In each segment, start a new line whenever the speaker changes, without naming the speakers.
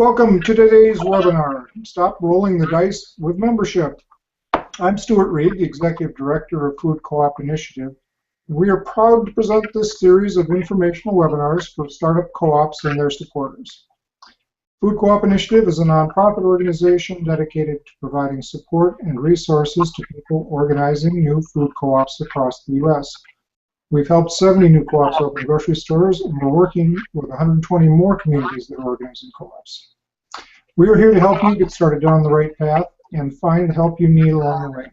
Welcome to today's webinar, Stop Rolling the Dice with Membership. I'm Stuart Reed, the Executive Director of Food Co-op Initiative. We are proud to present this series of informational webinars for startup co-ops and their supporters. Food Co-op Initiative is a nonprofit organization dedicated to providing support and resources to people organizing new food co-ops across the U.S. We've helped 70 new co-ops open grocery stores, and we're working with 120 more communities that are organizing co-ops. We are here to help you get started down the right path and find the help you need along the way.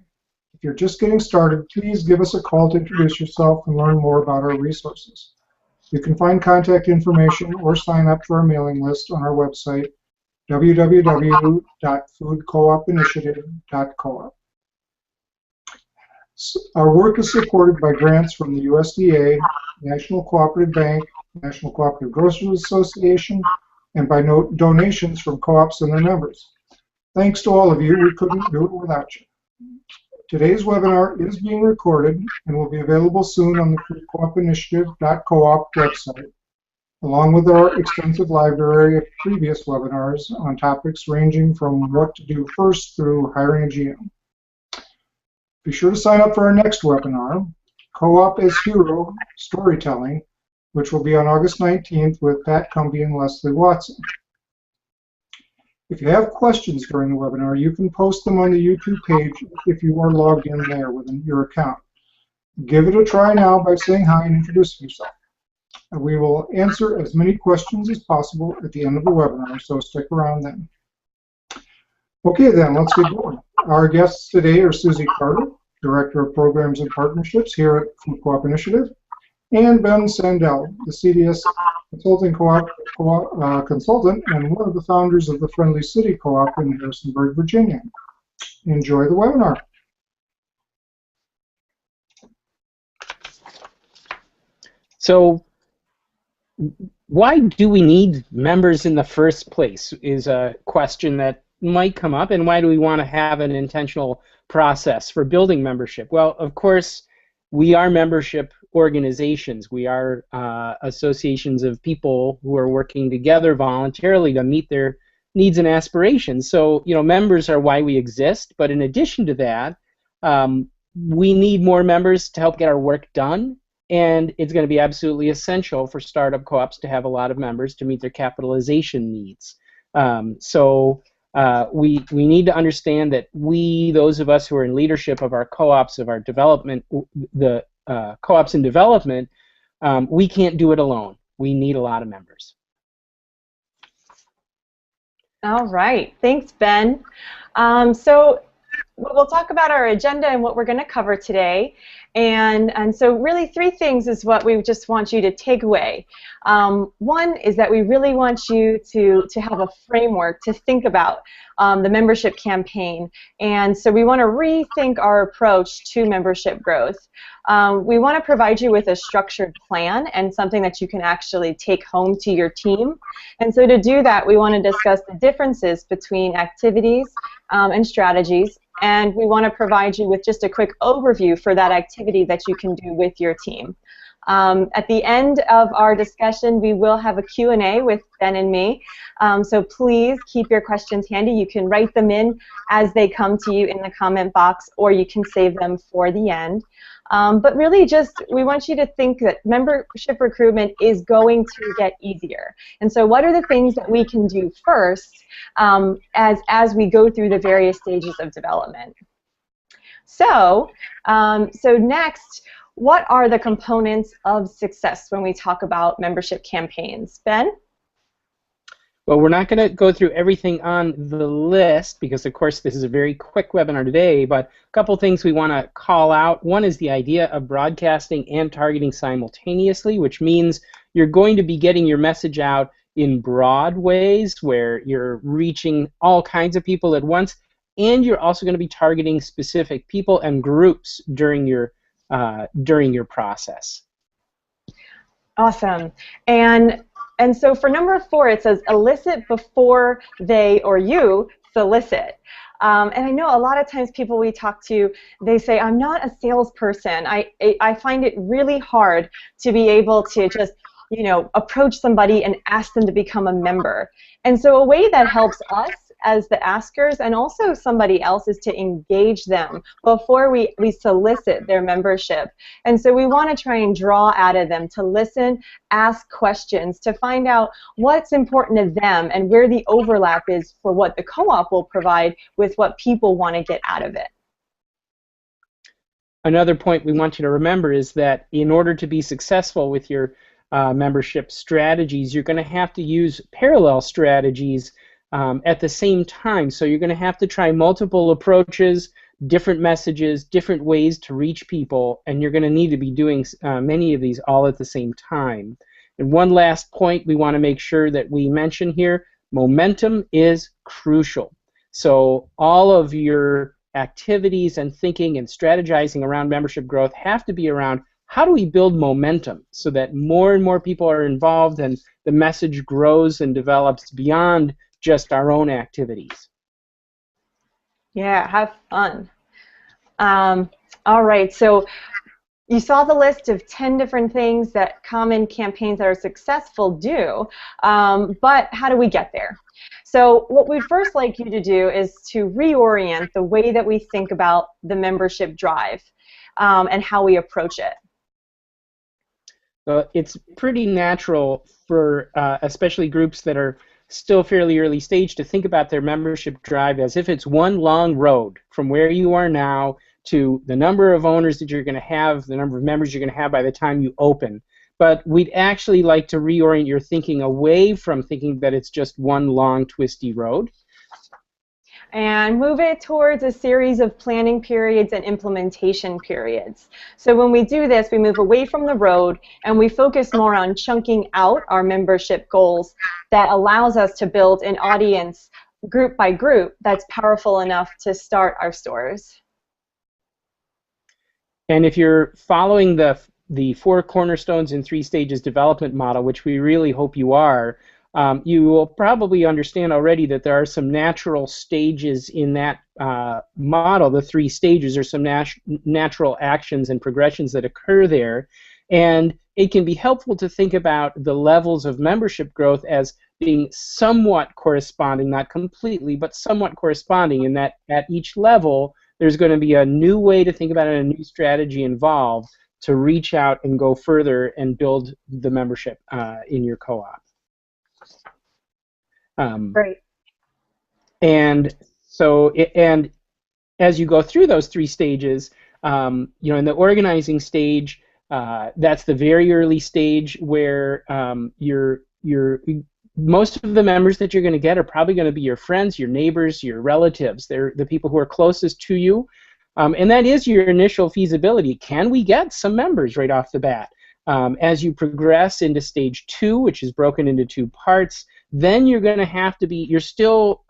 If you're just getting started, please give us a call to introduce yourself and learn more about our resources. You can find contact information or sign up for our mailing list on our website, www.foodcoopinitiative.coop. Our work is supported by grants from the USDA, National Cooperative Bank, National Cooperative Grocers Association, and by donations from co-ops and their members. Thanks to all of you. We couldn't do it without you. Today's webinar is being recorded and will be available soon on the foodcoopinitiative.coop website, along with our extensive library of previous webinars on topics ranging from what to do first through hiring a GM. Be sure to sign up for our next webinar, Co-op as Hero Storytelling, which will be on August 19th with Pat Cumbie and Leslie Watson. If you have questions during the webinar, you can post them on the YouTube page if you are logged in there with your account. Give it a try now by saying hi and introducing yourself. And we will answer as many questions as possible at the end of the webinar, so stick around then. Okay then, let's get going. Our guests today are Susie Carter, Director of Programs and Partnerships here at Food Co-op Initiative, and Ben Sandell, the CDS Consulting consultant and one of the founders of the Friendly City Co-op in Harrisonburg, Virginia. Enjoy the webinar.
So, why do we need members in the first place is a question that might come up, and why do we want to have an intentional process for building membership? Well, of course, we are membership organizations. We are associations of people who are working together voluntarily to meet their needs and aspirations. So, members are why we exist, but in addition to that, we need more members to help get our work done, and it's going to be absolutely essential for startup co-ops to have a lot of members to meet their capitalization needs. We need to understand that those of us who are in leadership of our co-ops, of our development, the co-ops in development, we can't do it alone. We need a lot of members.
All right, thanks, Ben. So we'll talk about our agenda and what we're going to cover today. And so really 3 things is what we just want you to take away. One is that we really want you to have a framework to think about the membership campaign. And so we want to rethink our approach to membership growth. We want to provide you with a structured plan and something that you can actually take home to your team. And so to do that, we want to discuss the differences between activities and strategies. And we want to provide you with just a quick overview for that activity that you can do with your team. At the end of our discussion, we will have a Q&A with Ben and me. So please keep your questions handy. You can write them in as they come to you in the comment box, or you can save them for the end. But really we want you to think that membership recruitment is going to get easier. And so what are the things that we can do first as we go through the various stages of development? So next, what are the components of success when we talk about membership campaigns? Ben?
Well, we're not going to go through everything on the list because, of course, this is a very quick webinar today, but a couple things we want to call out. One is the idea of broadcasting and targeting simultaneously, which means you're going to be getting your message out in broad ways where you're reaching all kinds of people at once, and you're also going to be targeting specific people and groups during your process.
Awesome. And so for number 4, it says elicit before they or you solicit. And I know a lot of times people we talk to, they say, I'm not a salesperson. I find it really hard to be able to just approach somebody and ask them to become a member. And so a way that helps us as the askers and also somebody else is to engage them before we solicit their membership. And so we want to try and draw out of them to listen, ask questions, to find out what's important to them and where the overlap is for what the co-op will provide with what people want to get out of it.
Another point we want you to remember is that in order to be successful with your membership strategies, you're going to have to use parallel strategies at the same time. So you're going to have to try multiple approaches, different messages, different ways to reach people, and you're going to need to be doing many of these all at the same time. And one last point we want to make sure that we mention here, momentum is crucial. So all of your activities and thinking and strategizing around membership growth have to be around how do we build momentum so that more and more people are involved and the message grows and develops beyond just our own activities.
Yeah, have fun. All right, so you saw the list of 10 different things that common campaigns that are successful do, but how do we get there? So what we'd first like you to do is to reorient the way that we think about the membership drive and how we approach it.
It's pretty natural for especially groups that are still fairly early stage to think about their membership drive as if it's one long road from where you are now to the number of owners that you're going to have, the number of members you're going to have by the time you open. But we'd actually like to reorient your thinking away from thinking that it's just one long twisty road.
And move it towards a series of planning periods and implementation periods. So when we do this, we move away from the road and we focus more on chunking out our membership goals that allows us to build an audience group by group that's powerful enough to start our stores.
And if you're following the 4 cornerstones and 3 stages development model, which we really hope you are, you will probably understand already that there are some natural stages in that model. The 3 stages are some natural actions and progressions that occur there, and it can be helpful to think about the levels of membership growth as being somewhat corresponding, not completely, but somewhat corresponding, in that at each level there's going to be a new way to think about it, a new strategy involved to reach out and go further and build the membership in your co-op.
Great.
And so, and as you go through those 3 stages, in the organizing stage, that's the very early stage where most of the members that you're going to get are probably going to be your friends, your neighbors, your relatives. They're the people who are closest to you, and that is your initial feasibility. Can we get some members right off the bat? As you progress into stage 2, which is broken into 2 parts, then you're going to have to be, you're still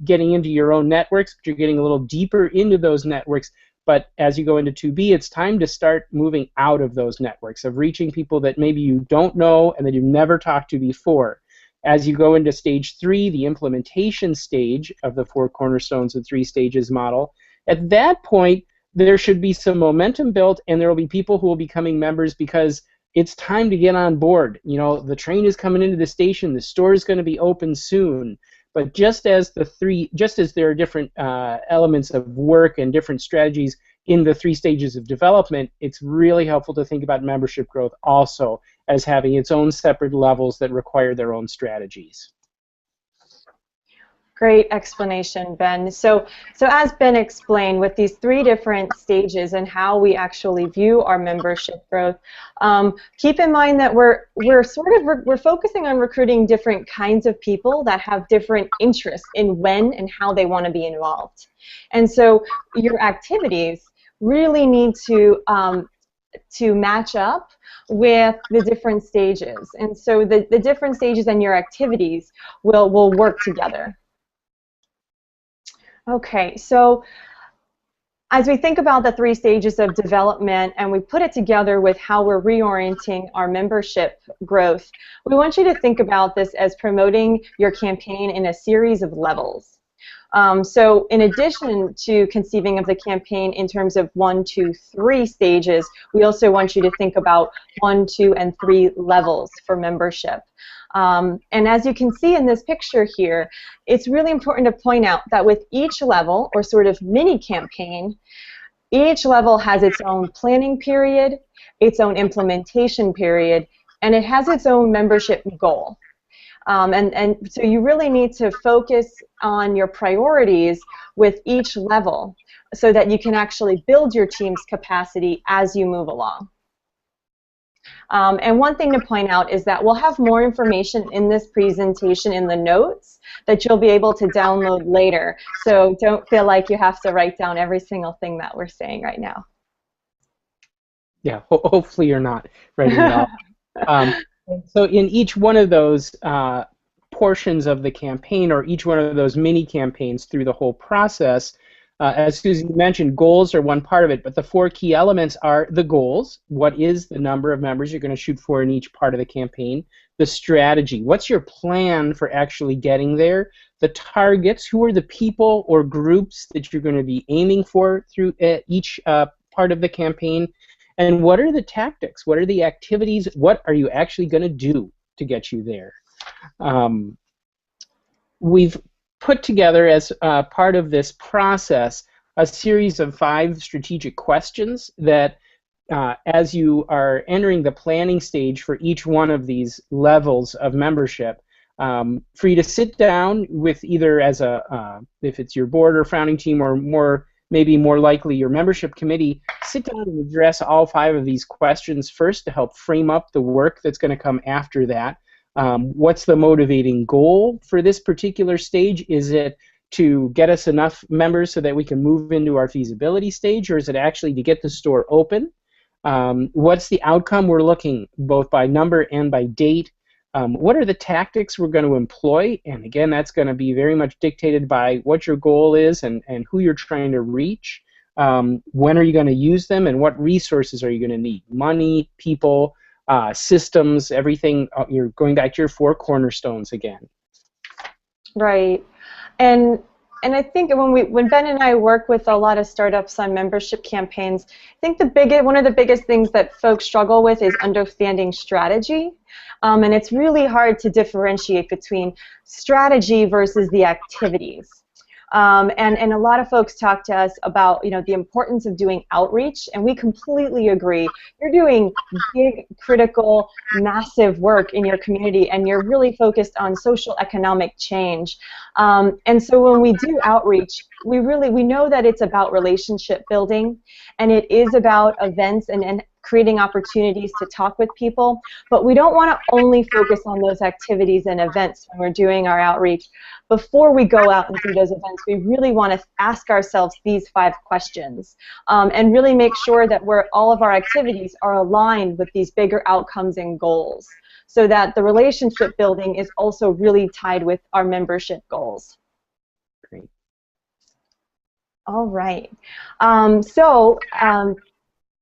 getting into your own networks, but you're getting a little deeper into those networks. But as you go into 2B, it's time to start moving out of those networks, of reaching people that maybe you don't know and that you've never talked to before. As you go into stage 3, the implementation stage of the 4 cornerstones and 3 stages model, at that point, there should be some momentum built, and there will be people who will be becoming members because it's time to get on board. The train is coming into the station, the store is going to be open soon. But just as there are different elements of work and different strategies in the 3 stages of development, it's really helpful to think about membership growth also as having its own separate levels that require their own strategies.
Great explanation, Ben. So as Ben explained, with these 3 different stages and how we actually view our membership growth, keep in mind that we're focusing on recruiting different kinds of people that have different interests in when and how they want to be involved. And so your activities really need to match up with the different stages. And so the different stages and your activities will work together. Okay, so as we think about the 3 stages of development and we put it together with how we're reorienting our membership growth, we want you to think about this as promoting your campaign in a series of levels. So in addition to conceiving of the campaign in terms of 1, 2, 3 stages, we also want you to think about 1, 2, and 3 levels for membership. And as you can see in this picture here, it's really important to point out that with each level, or sort of mini campaign, each level has its own planning period, its own implementation period, and it has its own membership goal. And so you really need to focus on your priorities with each level so that you can actually build your team's capacity as you move along. And one thing to point out is that we'll have more information in this presentation in the notes that you'll be able to download later. So don't feel like you have to write down every single thing that we're saying right now.
Yeah, hopefully you're not writing it all. So in each one of those portions of the campaign, or each one of those mini campaigns through the whole process, as Susie mentioned, goals are one part of it, but the 4 key elements are the goals. What is the number of members you're going to shoot for in each part of the campaign? The strategy. What's your plan for actually getting there? The targets. Who are the people or groups that you're going to be aiming for through each part of the campaign? And what are the tactics? What are the activities? What are you actually going to do to get you there? We've put together, as part of this process, a series of 5 strategic questions that, as you are entering the planning stage for each one of these levels of membership, for you to sit down with either as a, if it's your board or founding team, or maybe more likely your membership committee, sit down and address all 5 of these questions first to help frame up the work that's going to come after that. What's the motivating goal for this particular stage? Is it to get us enough members so that we can move into our feasibility stage, or is it actually to get the store open? What's the outcome we're looking, both by number and by date? What are the tactics we're going to employ? And again, that's going to be very much dictated by what your goal is and who you're trying to reach. When are you going to use them, and what resources are you going to need? Money, people, systems, everything. You're going back to your 4 cornerstones again.
Right. And I think when Ben and I work with a lot of startups on membership campaigns, I think one of the biggest things that folks struggle with is understanding strategy. And it's really hard to differentiate between strategy versus the activities. And a lot of folks talk to us about, the importance of doing outreach, and we completely agree. You're doing big, critical, massive work in your community, and you're really focused on social economic change. And so when we do outreach, we know that it's about relationship building, and it is about events and creating opportunities to talk with people, but we don't want to only focus on those activities and events when we're doing our outreach. Before we go out and do those events, we really want to ask ourselves these 5 questions and really make sure that all of our activities are aligned with these bigger outcomes and goals, so that the relationship building is also really tied with our membership goals.
Great.
All right.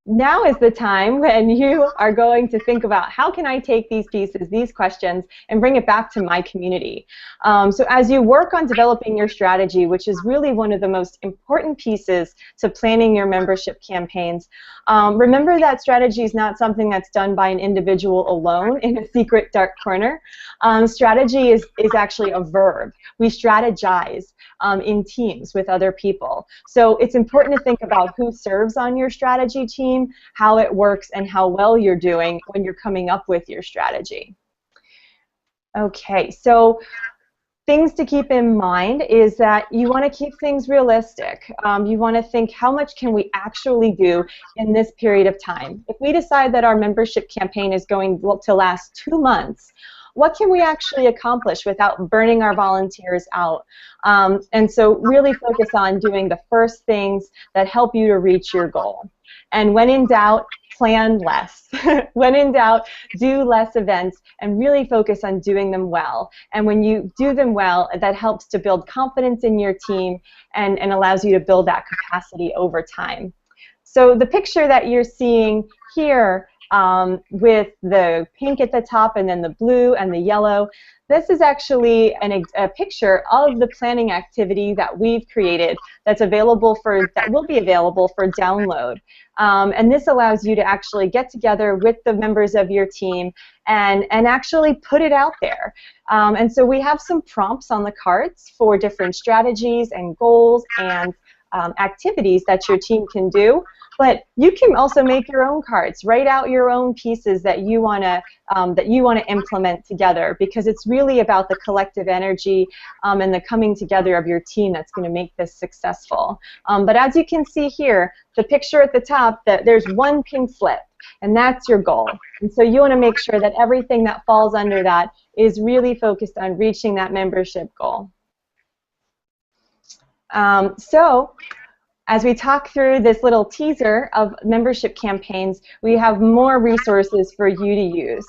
Now is the time when you are going to think about, how can I take these pieces, these questions, and bring it back to my community? So as you work on developing your strategy, which is really one of the most important pieces to planning your membership campaigns, remember that strategy is not something that's done by an individual alone in a secret dark corner. Strategy is actually a verb. We strategize in teams with other people. So it's important to think about who serves on your strategy team, how it works, and how well you're doing when you're coming up with your strategy. Okay, so things to keep in mind is that you want to keep things realistic. You want to think, how much can we actually do in this period of time? If we decide that our membership campaign is going to last 2 months, what can we actually accomplish without burning our volunteers out? And so really focus on doing the first things that help you to reach your goal. And when in doubt, plan less. When in doubt, do less events and really focus on doing them well. And when you do them well, that helps to build confidence in your team and allows you to build that capacity over time. So the picture that you're seeing here with the pink at the top and then the blue and the yellow. This is actually a picture of the planning activity that we've created that will be available for download. And this allows you to actually get together with the members of your team and actually put it out there. And so we have some prompts on the cards for different strategies and goals and activities that your team can do. But you can also make your own cards. Write out your own pieces that you want to implement together, because it's really about the collective energy and the coming together of your team that's going to make this successful. But as you can see here, the picture at the top, there's one pink slip, and that's your goal. And so you want to make sure that everything that falls under that is really focused on reaching that membership goal. So as we talk through this little teaser of membership campaigns, we have more resources for you to use.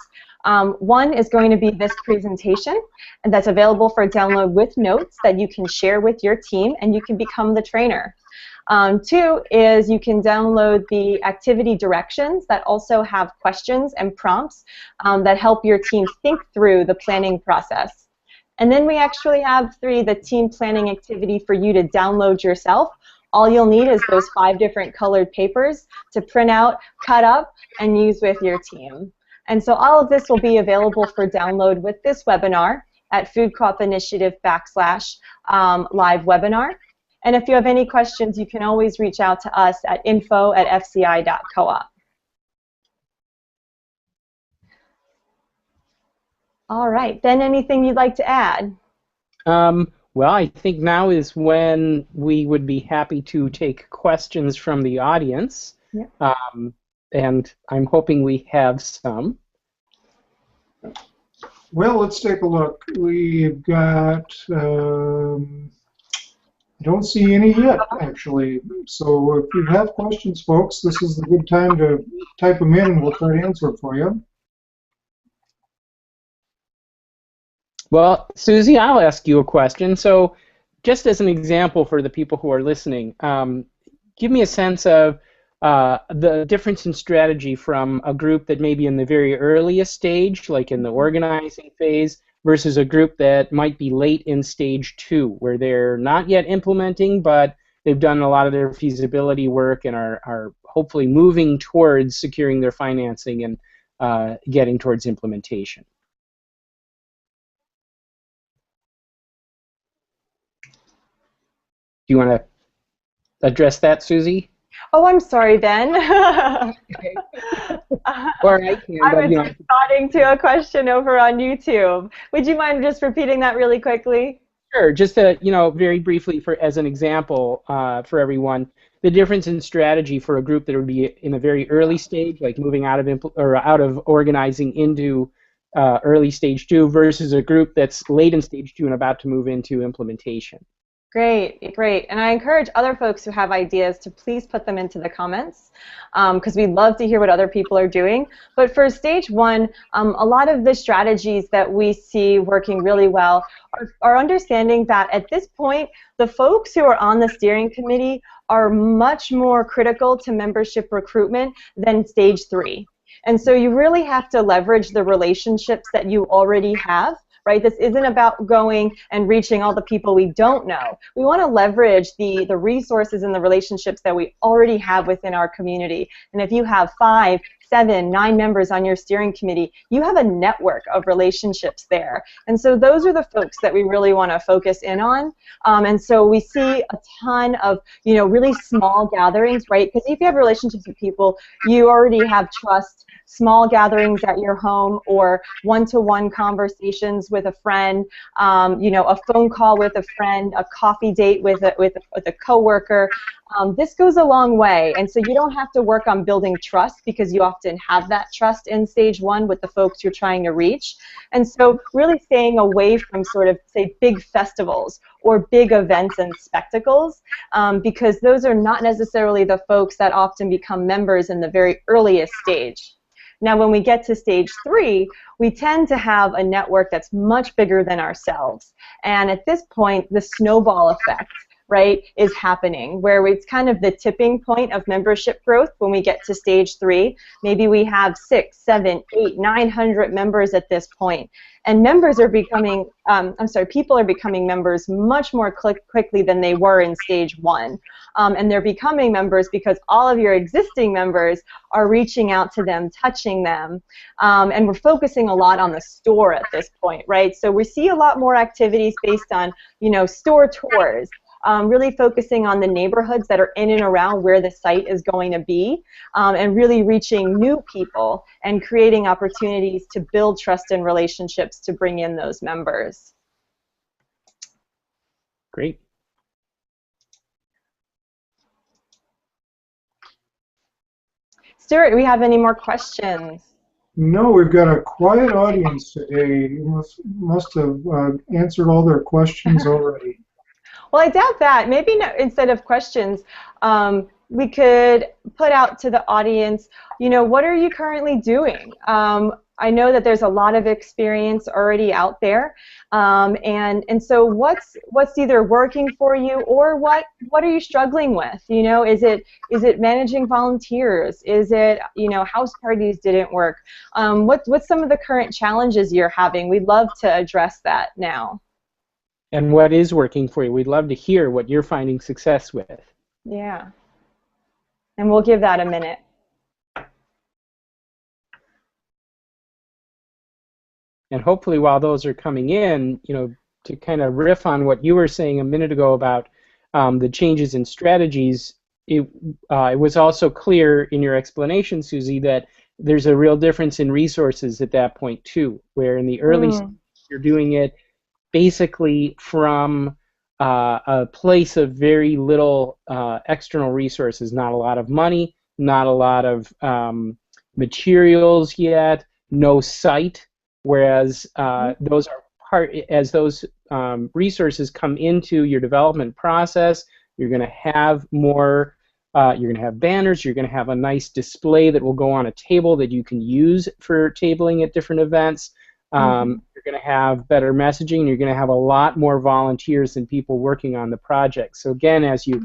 One is going to be this presentation, and that's available for download with notes that you can share with your team, and you can become the trainer. Two is you can download the activity directions that also have questions and prompts that help your team think through the planning process. And then we actually have three, the team planning activity for you to download yourself. All you'll need is those 5 different colored papers to print out, cut up, and use with your team. And so all of this will be available for download with this webinar at Food Co-op Initiative /live webinar. And if you have any questions, you can always reach out to us at info@fci.coop. All right, Ben, anything you'd like to add?
Well, I think now is when we would be happy to take questions from the audience. Yeah. And I'm hoping we have some.
Well, let's take a look. We've got, I don't see any yet, actually. So if you have questions, folks, this is the good time to type them in, and we'll try to answer for you.
Well, Susie, I'll ask you a question. So just as an example for the people who are listening, give me a sense of the difference in strategy from a group that may be in the very earliest stage, like in the organizing phase, versus a group that might be late in stage 2, where they're not yet implementing, but they've done a lot of their feasibility work and are hopefully moving towards securing their financing and getting towards implementation. Do you want to address that, Susie?
Oh, I'm sorry, Ben.
Okay. Or I can.
I was responding to a question over on YouTube. Would you mind just repeating that really quickly?
Sure. Just to, very briefly, as an example for everyone, the difference in strategy for a group that would be in a very early stage, like moving out of organizing into early stage 2, versus a group that's late in stage 2 and about to move into implementation.
Great, great. And I encourage other folks who have ideas to please put them into the comments, because we'd love to hear what other people are doing. But for stage 1, a lot of the strategies that we see working really well are understanding that at this point, the folks who are on the steering committee are much more critical to membership recruitment than stage 3. And so you really have to leverage the relationships that you already have. Right? This isn't about going and reaching all the people we don't know. We want to leverage the resources and the relationships that we already have within our community. And if you have 5, 7, 9 members on your steering committee, you have a network of relationships there. And so those are the folks that we really want to focus in on. And so we see a ton of, really small gatherings, right? Because if you have relationships with people, you already have trust. Small gatherings at your home, or one-to-one conversations with a friend, a phone call with a friend, a coffee date with a coworker. This goes a long way, and so you don't have to work on building trust, because you often have that trust in stage 1 with the folks you're trying to reach. And so really staying away from sort of, say, big festivals or big events and spectacles, because those are not necessarily the folks that often become members in the very earliest stage. Now, when we get to stage 3, we tend to have a network that's much bigger than ourselves. And at this point, the snowball effect right, is happening, where it's kind of the tipping point of membership growth when we get to stage 3. Maybe we have 6, 7, 8, 900 members at this point. And members are becoming, people are becoming members much more quickly than they were in stage 1. And they're becoming members because all of your existing members are reaching out to them, touching them. And we're focusing a lot on the store at this point, right? So we see a lot more activities based on, store tours, really focusing on the neighborhoods that are in and around where the site is going to be, and really reaching new people and creating opportunities to build trust and relationships to bring in those members.
Great.
Stuart, do we have any more questions?
No, we've got a quiet audience today. You must have answered all their questions already.
Well, I doubt that. Maybe instead of questions, we could put out to the audience, what are you currently doing? I know that there's a lot of experience already out there, and so what's either working for you, or what are you struggling with? Is it managing volunteers? Is it house parties didn't work? What's some of the current challenges you're having? We'd love to address that now.
And what is working for you? We'd love to hear what you're finding success with.
Yeah. And we'll give that a minute.
And hopefully while those are coming in, to kind of riff on what you were saying a minute ago about the changes in strategies, it was also clear in your explanation, Susie, that there's a real difference in resources at that point too, where in the early stages you're doing it basically from a place of very little external resources, not a lot of money, not a lot of materials yet, no site, whereas those resources come into your development process, you're going to have more, you're going to have banners, you're going to have a nice display that will go on a table that you can use for tabling at different events. You're going to have better messaging. You're going to have a lot more volunteers and people working on the project. So again, as your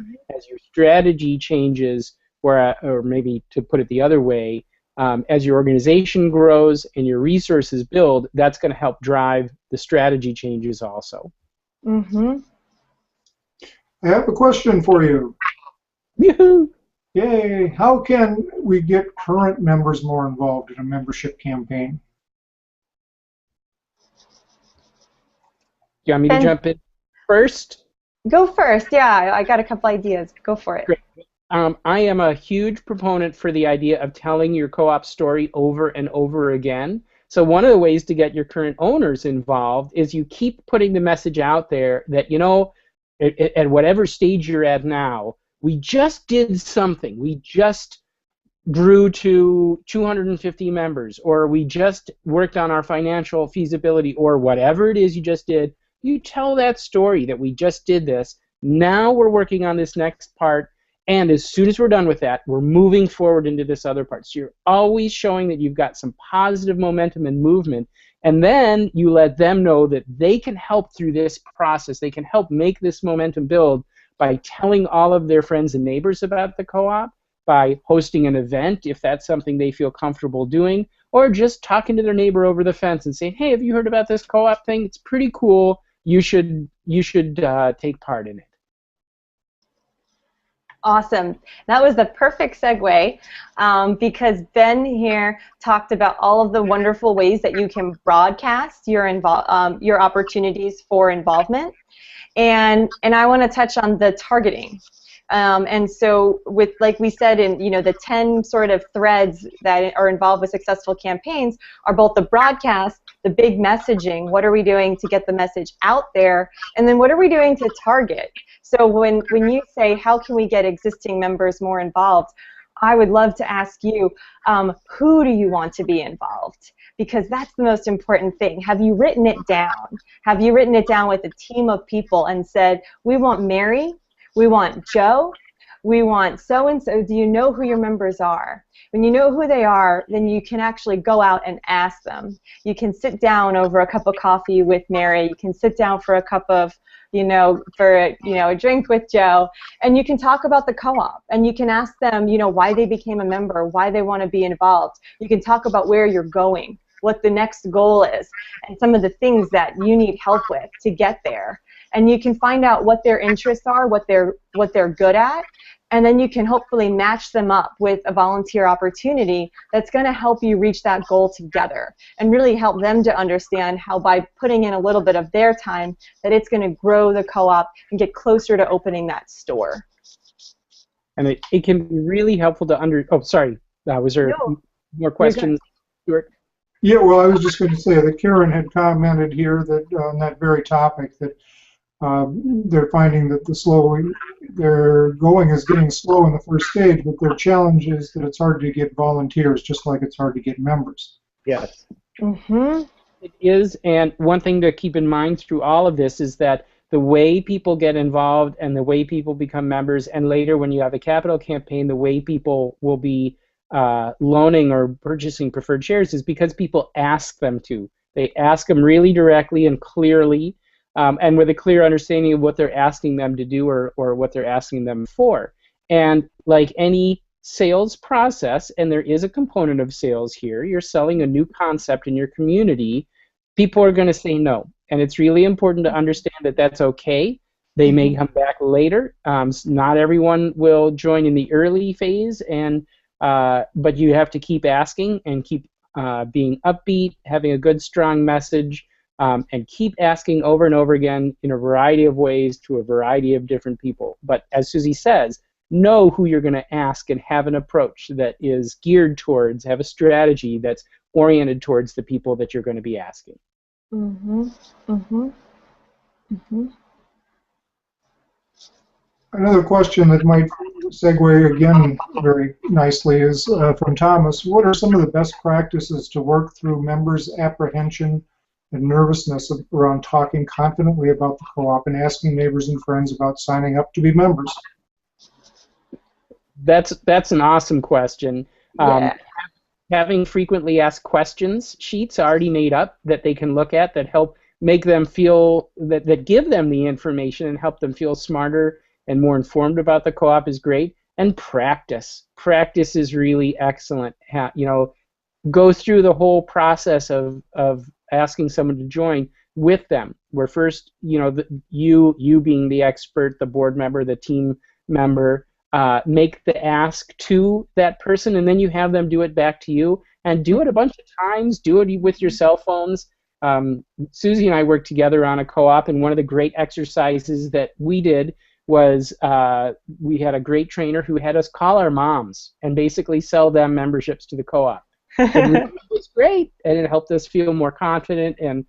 strategy changes, or maybe to put it the other way, as your organization grows and your resources build, that's going to help drive the strategy changes also.
I have a question for you.
Yoo-hoo!
Yay! How can we get current members more involved in a membership campaign?
You want me to jump in first?
Go first. Yeah, I got a couple ideas. Go for it.
Great. I am a huge proponent for the idea of telling your co-op story over and over again. So one of the ways to get your current owners involved is you keep putting the message out there that, at whatever stage you're at now, we just did something. We just grew to 250 members, or we just worked on our financial feasibility, or whatever it is you just did. You tell that story that we just did this. Now we're working on this next part. And as soon as we're done with that, we're moving forward into this other part. So you're always showing that you've got some positive momentum and movement, and then you let them know that they can help through this process. They can help make this momentum build by telling all of their friends and neighbors about the co-op, by hosting an event if that's something they feel comfortable doing, or just talking to their neighbor over the fence and saying, hey, have you heard about this co-op thing? It's pretty cool. You should take part in it.
Awesome. That was the perfect segue, because Ben here talked about all of the wonderful ways that you can broadcast your opportunities for involvement, and I want to touch on the targeting. And so, like we said, in the 10 sort of threads that are involved with successful campaigns are both the broadcast, the big messaging. What are we doing to get the message out there? And then what are we doing to target? So when you say, how can we get existing members more involved, I would love to ask you, who do you want to be involved? Because that's the most important thing. Have you written it down? Have you written it down with a team of people and said, we want Mary, we want Joe, we want so-and-so, do you know who your members are? When you know who they are, then you can actually go out and ask them. You can sit down over a cup of coffee with Mary. You can sit down for a cup of, a drink with Joe, and you can talk about the co-op, and you can ask them, why they became a member, why they want to be involved. You can talk about where you're going, what the next goal is, and some of the things that you need help with to get there. And you can find out what their interests are, what they're good at, and then you can hopefully match them up with a volunteer opportunity that's going to help you reach that goal together and really help them to understand how by putting in a little bit of their time that it's going to grow the co-op and get closer to opening that store.
And it can be really helpful to oh, sorry, was there more questions, Stuart?
Yeah, well, I was just going to say that Karen had commented here that on that very topic that they're finding that their going is getting slow in the first stage, but their challenge is that it's hard to get volunteers, just like it's hard to get members.
Yes.
Mm-hmm.
It is, and one thing to keep in mind through all of this is that the way people get involved and the way people become members, and later when you have a capital campaign, the way people will be loaning or purchasing preferred shares is because people ask them to. They ask them really directly and clearly, and with a clear understanding of what they're asking them to do or what they're asking them for. And like any sales process, and there is a component of sales here, you're selling a new concept in your community, people are going to say no. And it's really important to understand that that's okay. They may come back later. Not everyone will join in the early phase, but you have to keep asking and keep being upbeat, having a good, strong message, and keep asking over and over again in a variety of ways to a variety of different people. But as Susie says, know who you're going to ask and have an approach that is geared towards, have a strategy that's oriented towards the people that you're going to be asking.
Mm-hmm. Mm-hmm. Mm-hmm.
Another question that might segue again very nicely is from Thomas. What are some of the best practices to work through members' apprehension and nervousness around talking confidently about the co-op and asking neighbors and friends about signing up to be members?
That's an awesome question.
Yeah.
Having frequently asked questions sheets already made up that they can look at that help make them feel, that give them the information and help them feel smarter and more informed about the co-op is great. And practice. Practice is really excellent. Go through the whole process of asking someone to join with them. Where first, you being the expert, the board member, the team member, make the ask to that person, and then you have them do it back to you, and do it a bunch of times. Do it with your cell phones. Susie and I worked together on a co-op, and one of the great exercises that we did was we had a great trainer who had us call our moms and basically sell them memberships to the co-op. It was great, and it helped us feel more confident, and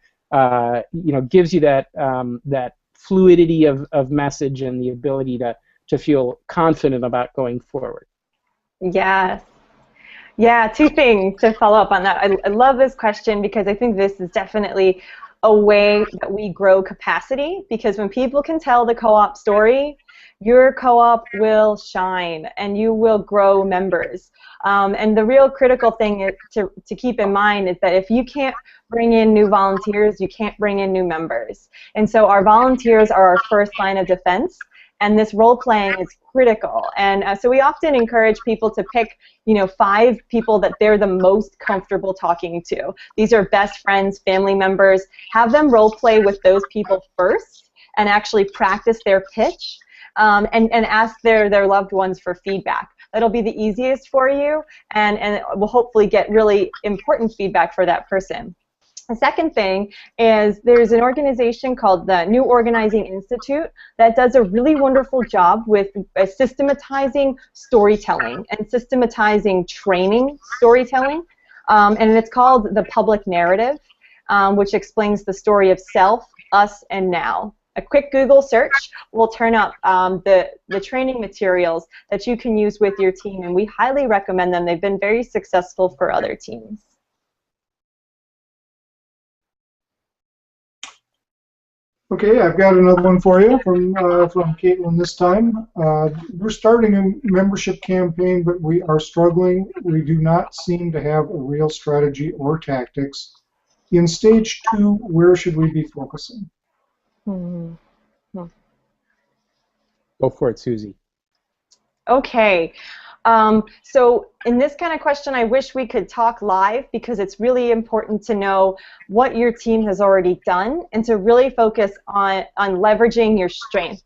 gives you that fluidity of message and the ability to feel confident about going forward.
Yes. Yeah, two things to follow up on that. I love this question because I think this is definitely a way that we grow capacity, because when people can tell the co-op story, your co-op will shine and you will grow members. And the real critical thing is to keep in mind is that if you can't bring in new volunteers, you can't bring in new members. And so our volunteers are our first line of defense, and this role playing is critical. And so we often encourage people to pick 5 people that they're the most comfortable talking to. These are best friends, family members. Have them role play with those people first and actually practice their pitch, and ask their loved ones for feedback. That'll be the easiest for you, and it will hopefully get really important feedback for that person. The second thing is there's an organization called the New Organizing Institute that does a really wonderful job with systematizing storytelling and systematizing training storytelling, and it's called The Public Narrative, which explains the story of self, us, and now. A quick Google search will turn up the training materials that you can use with your team, and we highly recommend them. They've been very successful for other teams.
Okay, I've got another one for you from Caitlin this time. We're starting a membership campaign, but we are struggling. We do not seem to have a real strategy or tactics. In stage 2, where should we be focusing?
Hmm.
Go for it, Susie.
Okay. So in this kind of question, I wish we could talk live because it's really important to know what your team has already done and to really focus on leveraging your strengths.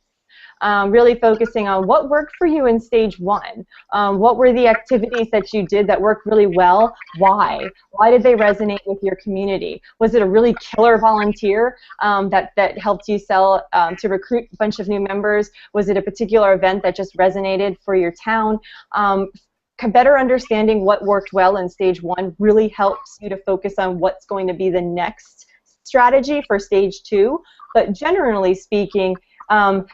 Really focusing on what worked for you in stage 1. What were the activities that you did that worked really well? Why? Why did they resonate with your community? Was it a really killer volunteer that helped you sell to recruit a bunch of new members? Was it a particular event that just resonated for your town? Better understanding what worked well in stage 1 really helps you to focus on what's going to be the next strategy for stage 2. But generally speaking,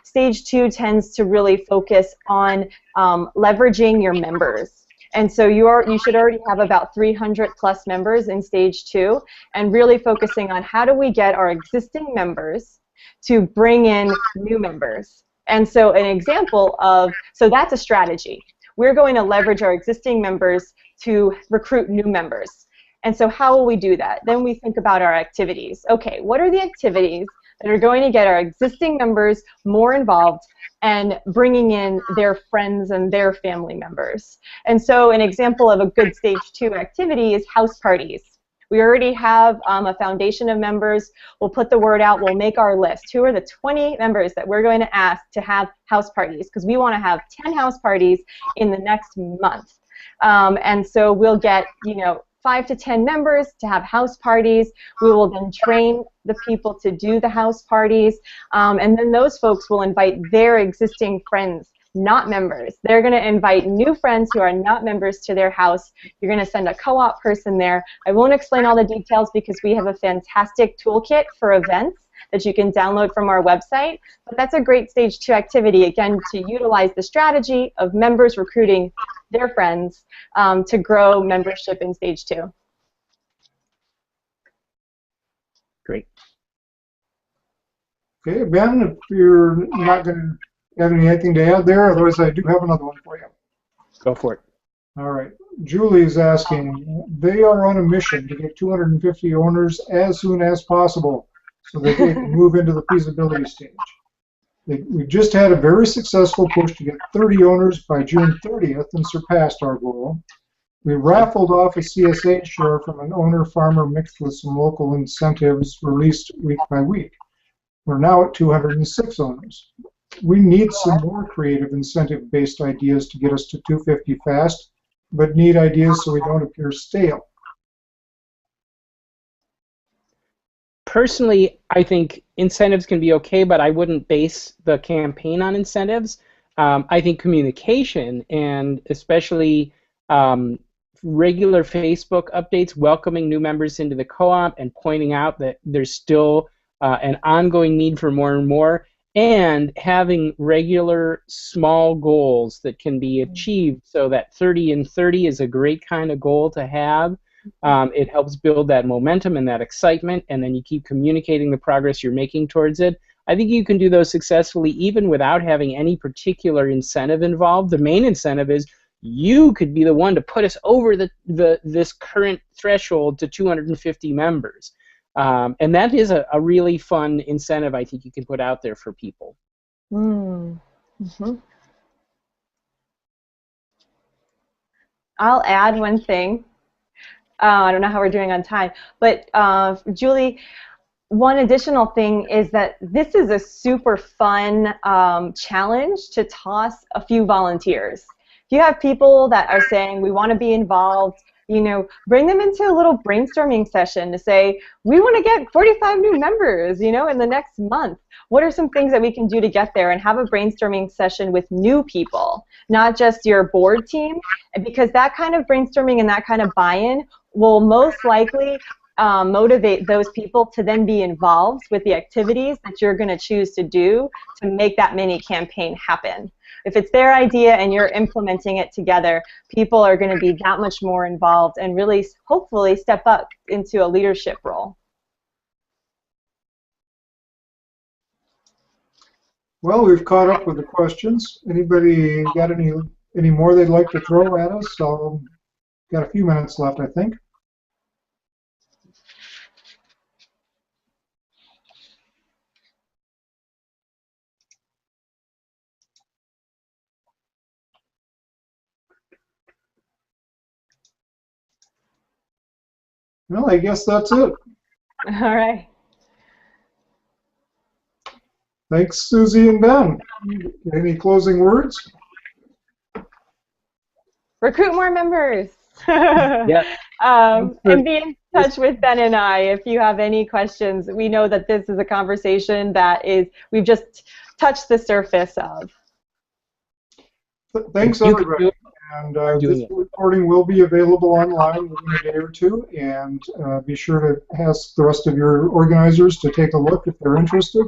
stage 2 tends to really focus on leveraging your members. And so you should already have about 300 plus members in stage 2 and really focusing on how do we get our existing members to bring in new members. And so an example of, so that's a strategy. We're going to leverage our existing members to recruit new members. And so how will we do that? Then we think about our activities. Okay, what are the activities that are going to get our existing members more involved and bringing in their friends and their family members? And so an example of a good stage 2 activity is house parties. We already have a foundation of members. We'll put the word out. We'll make our list. Who are the 20 members that we're going to ask to have house parties? Because we want to have 10 house parties in the next month. And so we'll get, 5 to 10 members to have house parties. We will then train the people to do the house parties, and then those folks will invite their existing friends, not members. They're going to invite new friends who are not members to their house. You're going to send a co-op person there. I won't explain all the details because we have a fantastic toolkit for events that you can download from our website, but that's a great stage 2 activity, again, to utilize the strategy of members recruiting their friends to grow membership in stage 2.
Great.
Okay, Ben, if you're not going to have anything to add there, otherwise I do have another one for you.
Go for it.
All right. Julie is asking, they are on a mission to get 250 owners as soon as possible so that they can move into the feasibility stage. We just had a very successful push to get 30 owners by June 30th and surpassed our goal. We raffled off a CSA share from an owner farmer mixed with some local incentives released week by week. We're now at 206 owners. We need some more creative incentive-based ideas to get us to 250 fast, but need ideas so we don't appear stale.
Personally, I think incentives can be okay, but I wouldn't base the campaign on incentives. I think communication, and especially regular Facebook updates welcoming new members into the co-op and pointing out that there's still an ongoing need for more and more, and having regular small goals that can be achieved, so that 30 and 30 is a great kind of goal to have. It helps build that momentum and that excitement, and then you keep communicating the progress you're making towards it. I think you can do those successfully even without having any particular incentive involved. The main incentive is you could be the one to put us over this current threshold to 250 members. And that is a really fun incentive I think you can put out there for people.
Mm-hmm. I'll add one thing. I don't know how we're doing on time, but Julie, one additional thing is that this is a super fun challenge to toss a few volunteers. If you have people that are saying, we want to be involved, bring them into a little brainstorming session to say, we want to get 45 new members, in the next month. What are some things that we can do to get there? And have a brainstorming session with new people, not just your board team, because that kind of brainstorming and that kind of buy-in will most likely motivate those people to then be involved with the activities that you're going to choose to do to make that mini campaign happen. If it's their idea and you're implementing it together, people are going to be that much more involved and really, hopefully, step up into a leadership role.
Well, we've caught up with the questions. Anybody got any more they'd like to throw at us? Got a few minutes left, I think. Well, I guess that's it.
All right.
Thanks, Susie and Ben. Any closing words?
Recruit more members.
Yeah.
And be in touch with Ben and I if you have any questions. We know that this is a conversation that we've just touched the surface of.
Thanks, everybody. And this recording will be available online within a day or two. And be sure to ask the rest of your organizers to take a look if they're interested.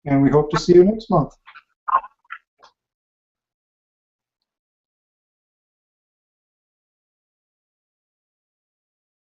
And we hope to see you next month.